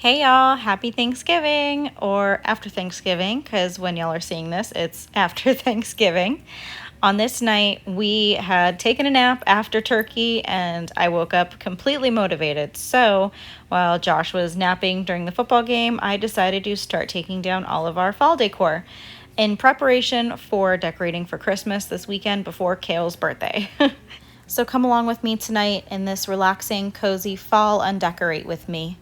Hey y'all, happy Thanksgiving, or after Thanksgiving, because when y'all are seeing this, it's after Thanksgiving. On this night, we had taken a nap after turkey, and I woke up completely motivated. So while Josh was napping during the football game, I decided to start taking down all of our fall decor in preparation for decorating for Christmas this weekend before Kale's birthday. So come along with me tonight in this relaxing, cozy fall undecorate with me.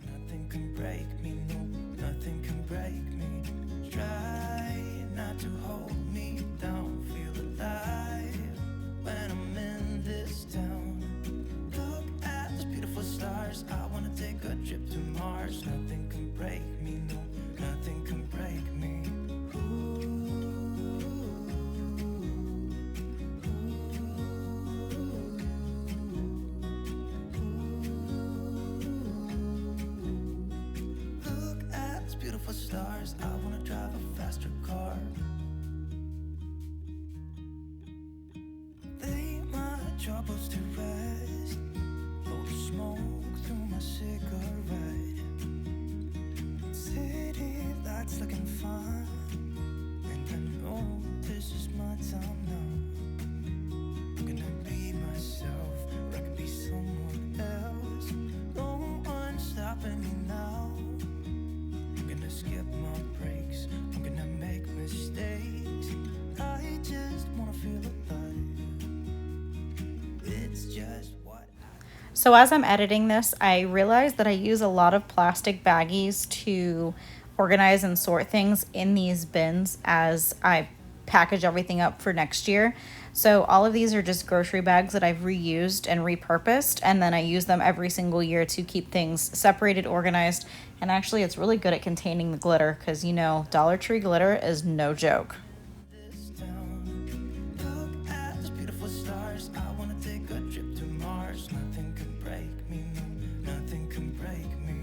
Nothing can break me, no, nothing can break me. Try not to hold me down, feel alive when I'm in this town. Look at those beautiful stars, I wanna take a trip to Mars. Nothing can break me, no, nothing can break me. Look at those beautiful stars, I wanna drive a faster car. Lay my troubles to rest, blow the smoke through my cigarette. City lights looking fine, and I know this is my time now. I'm gonna be myself, or I could be someone else. No one's stopping me now. I'm gonna skip my breaks, I'm gonna make mistakes. I just wanna feel alive. It's just what So as I'm editing this, I realize that I use a lot of plastic baggies to organize and sort things in these bins as I package everything up for next year. So all of these are just grocery bags that I've reused and repurposed, and then I use them every single year to keep things separated, organized, and actually it's really good at containing the glitter because Dollar Tree glitter is no joke. this town. Look at those beautiful stars, I wanna take a trip to Mars. Nothing can break me, no, nothing can break me.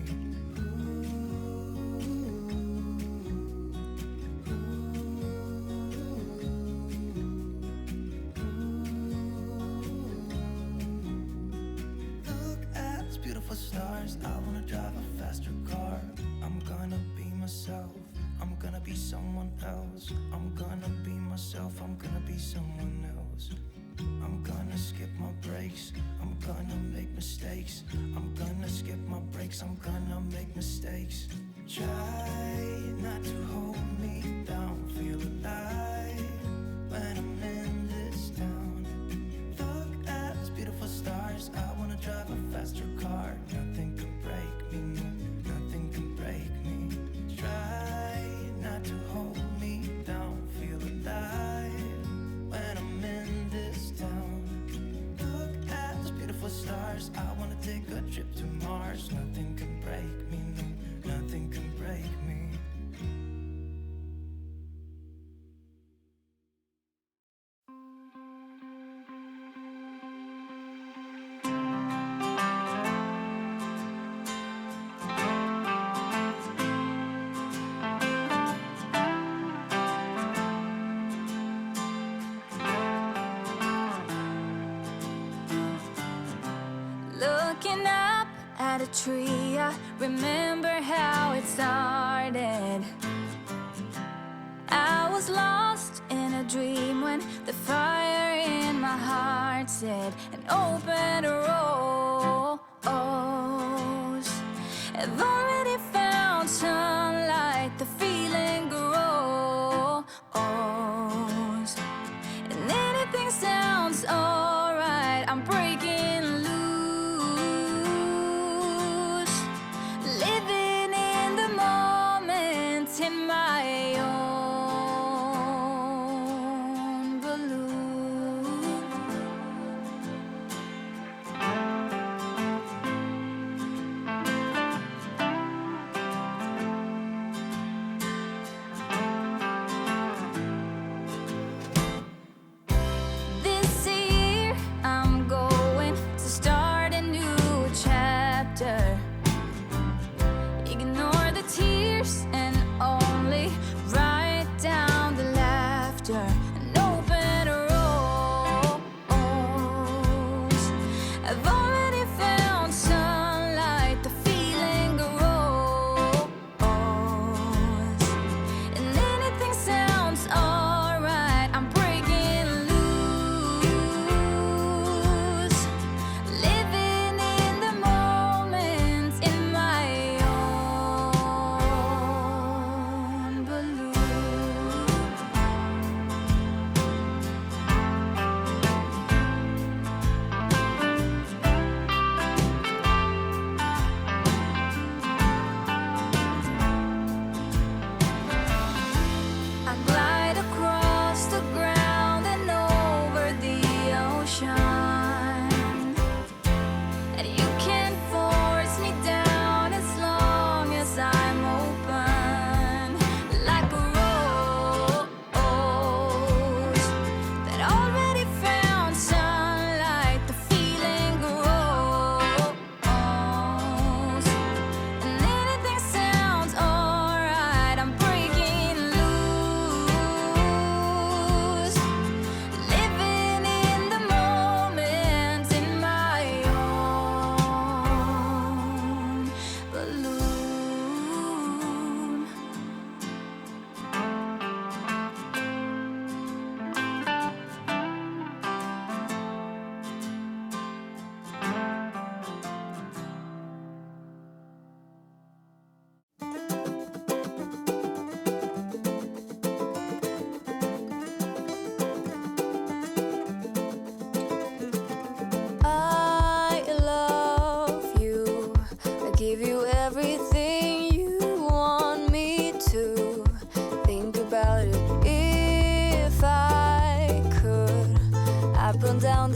Look at those beautiful stars, I wanna drive a faster car. I'm gonna be myself, I'm gonna be someone else. I'm gonna be myself, I'm gonna be someone else. I'm gonna skip my breaks, I'm gonna make mistakes. I'm gonna skip my breaks, I'm gonna make mistakes. Try not to hold me down, feel alive when I'm in this town. Look at those beautiful stars, I wanna drive a faster car. Nothing can break me, no, nothing can break me. Try not to hold me down, feel alive when I'm in this town. Look at those beautiful stars, I wanna take a trip to Mars. Nothing can break me, no, nothing can break me. Looking up at a tree, I remember how it started. I was lost in a dream when the fire in my heart said an open rose. I've already found sunlight, the feeling grows, and anything sounds alright. I'm breaking loose, living in the moment in my own balloon.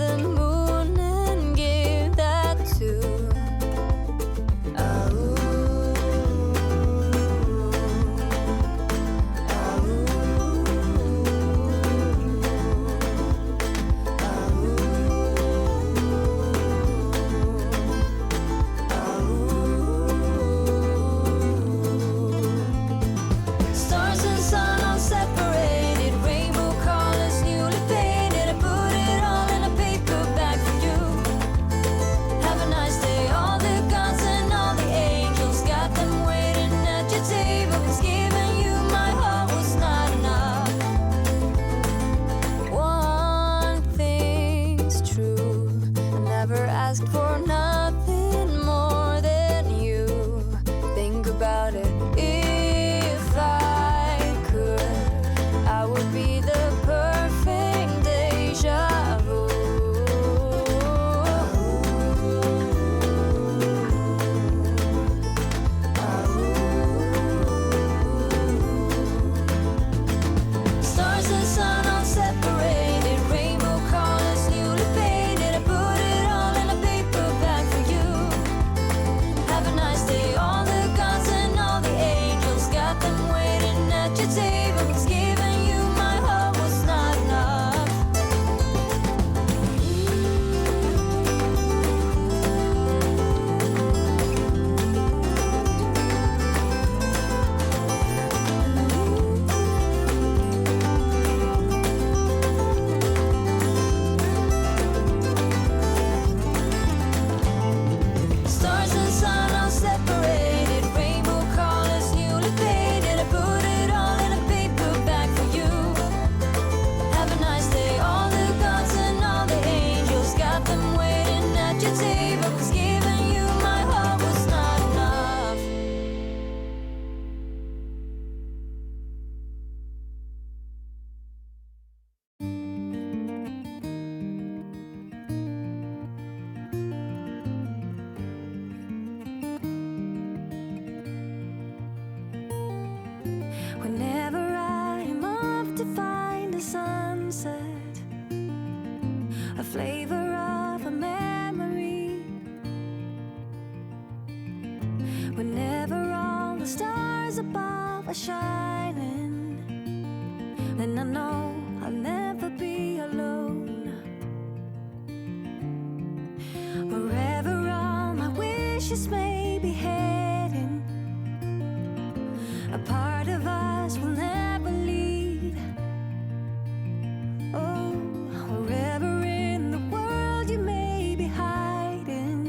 on the moon and give that to stars and sun all separated, rainbow colors newly painted. I put it all in a paper bag for you. Have a nice day. All the gods and all the angels got them waiting at your table. 'Cause giving you my heart was not enough. One thing's true, I never asked for nothing more than you. Think about it. If I could, I would be the perfect deja vu. Stars and sun all separated, rainbow colors newly painted. I put it all in a paper bag for you. Have a nice day. All the gods and all the angels got them waiting at your table. 'Cause giving you my heart was not enough. Stars and sun all separated, rainbow colors newly painted. I put it all in a paper bag for you. Have a nice day. All the gods and all the angels got them waiting at your table. 'Cause giving you my heart was not enough. Whenever I'm off to find a sunset, a flavor of a memory. Whenever all the stars above are shining, then I know I'll never be alone. Wherever all my wishes may be heading, a part of us will never leave. Oh, wherever in the world you may be hiding,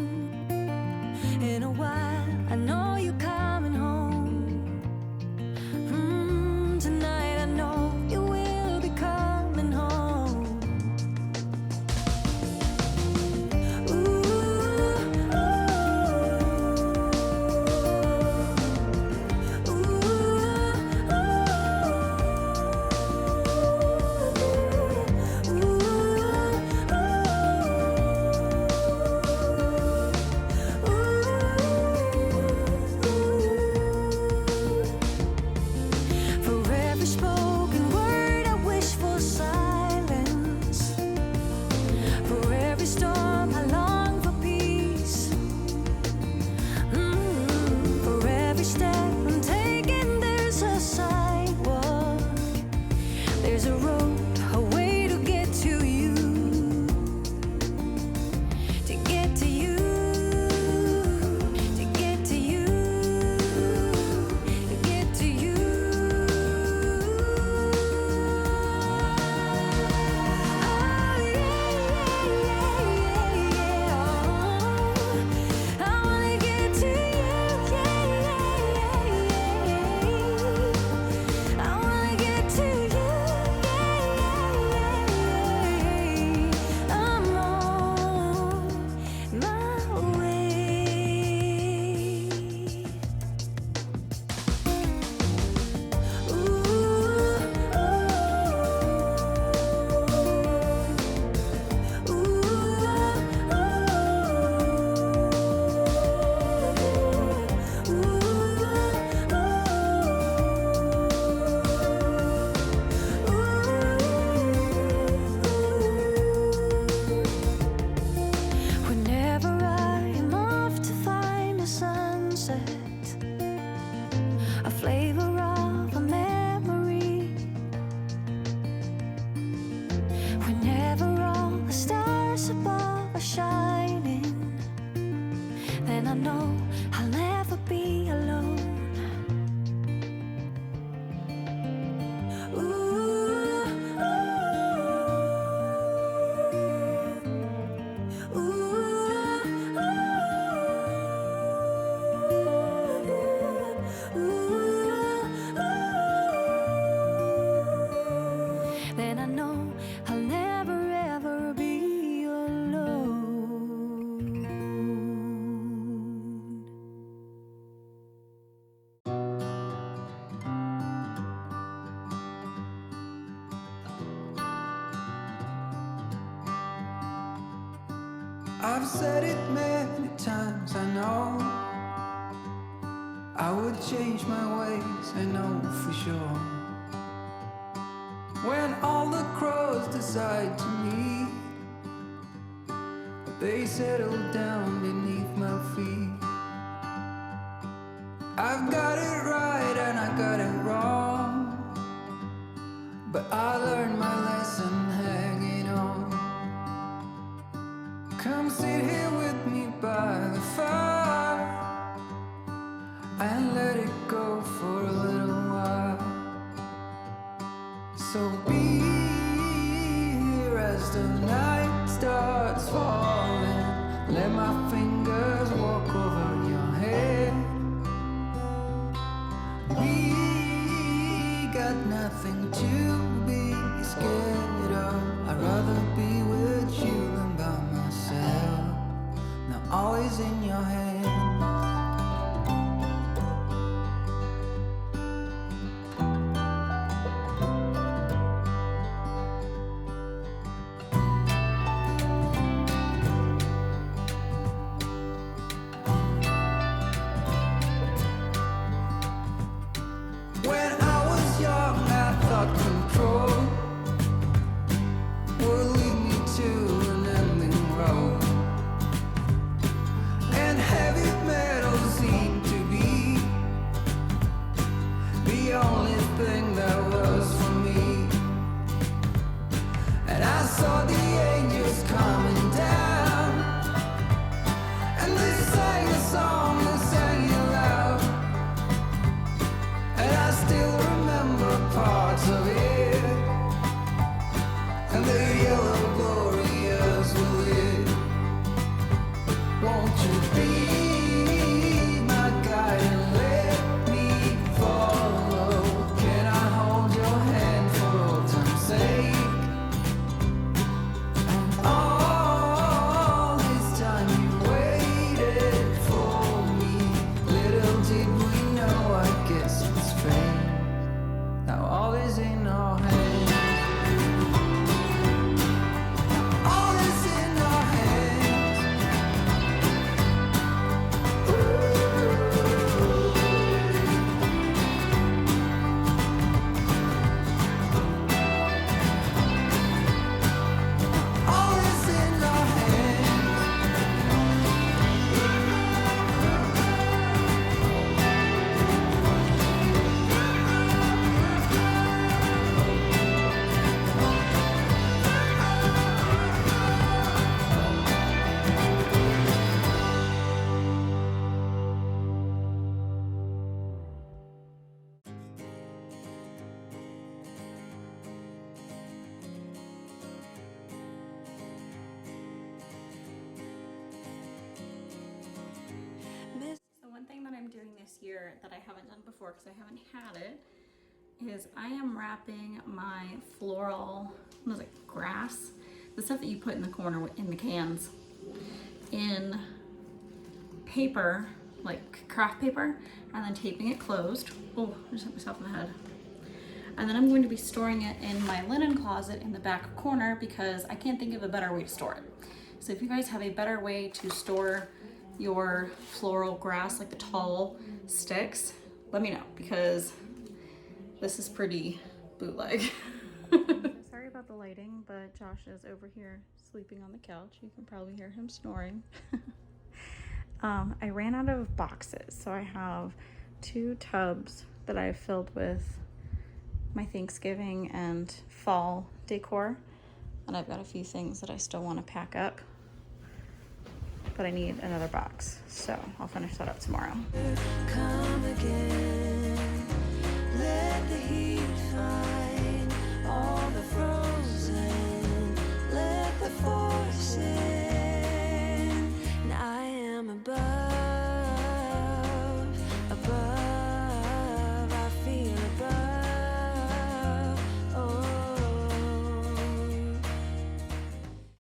in a while I know you're coming home. Tonight I know you will be coming home. Ooh, ooh. I know I'll never be alone. Then I know I'll never ever be alone. I've said it many times, I know I would change my ways, I know for sure. When all the crows decide to meet, they settle down beneath my feet. I've got it right and I got it wrong, but I learned my lesson hanging on. Come sit here with me by the fire and let it go for a little while. So be here as the night starts falling. Let my fingers walk over your head. We got nothing to be scared of. I'd rather be with you than by myself. Now all is in your hands. When I was young, I thought control would lead me to an ending road, and heavy metal seemed to be the only thing that was for me. And I saw the angels coming down, and they sang a song, they sang it loud. And I still remember parts of it, and the yellow glorious will it. Won't you be my guide and let me follow? Can I hold your hand for old time's sake? And all this time you waited for me. Little did we know, I guess it's fate. Now all is in our hands. All is in our hands. All is in our hands. So one thing that I'm doing this year that I haven't done before because I haven't had it is I am wrapping my floral, what is it, grass? The stuff that you put in the corner in the cans in paper, like craft paper, and then taping it closed. Oh, I just hit myself in the head. And then I'm going to be storing it in my linen closet in the back corner because I can't think of a better way to store it. So if you guys have a better way to store your floral grass, like the tall sticks, let me know because this is pretty bootleg. Sorry about the lighting, but Josh is over here sleeping on the couch. You can probably hear him snoring. I ran out of boxes, so I have 2 tubs that I've filled with my Thanksgiving and fall decor, and I've got a few things that I still want to pack up. but I need another box. So I'll finish that up tomorrow. Come again.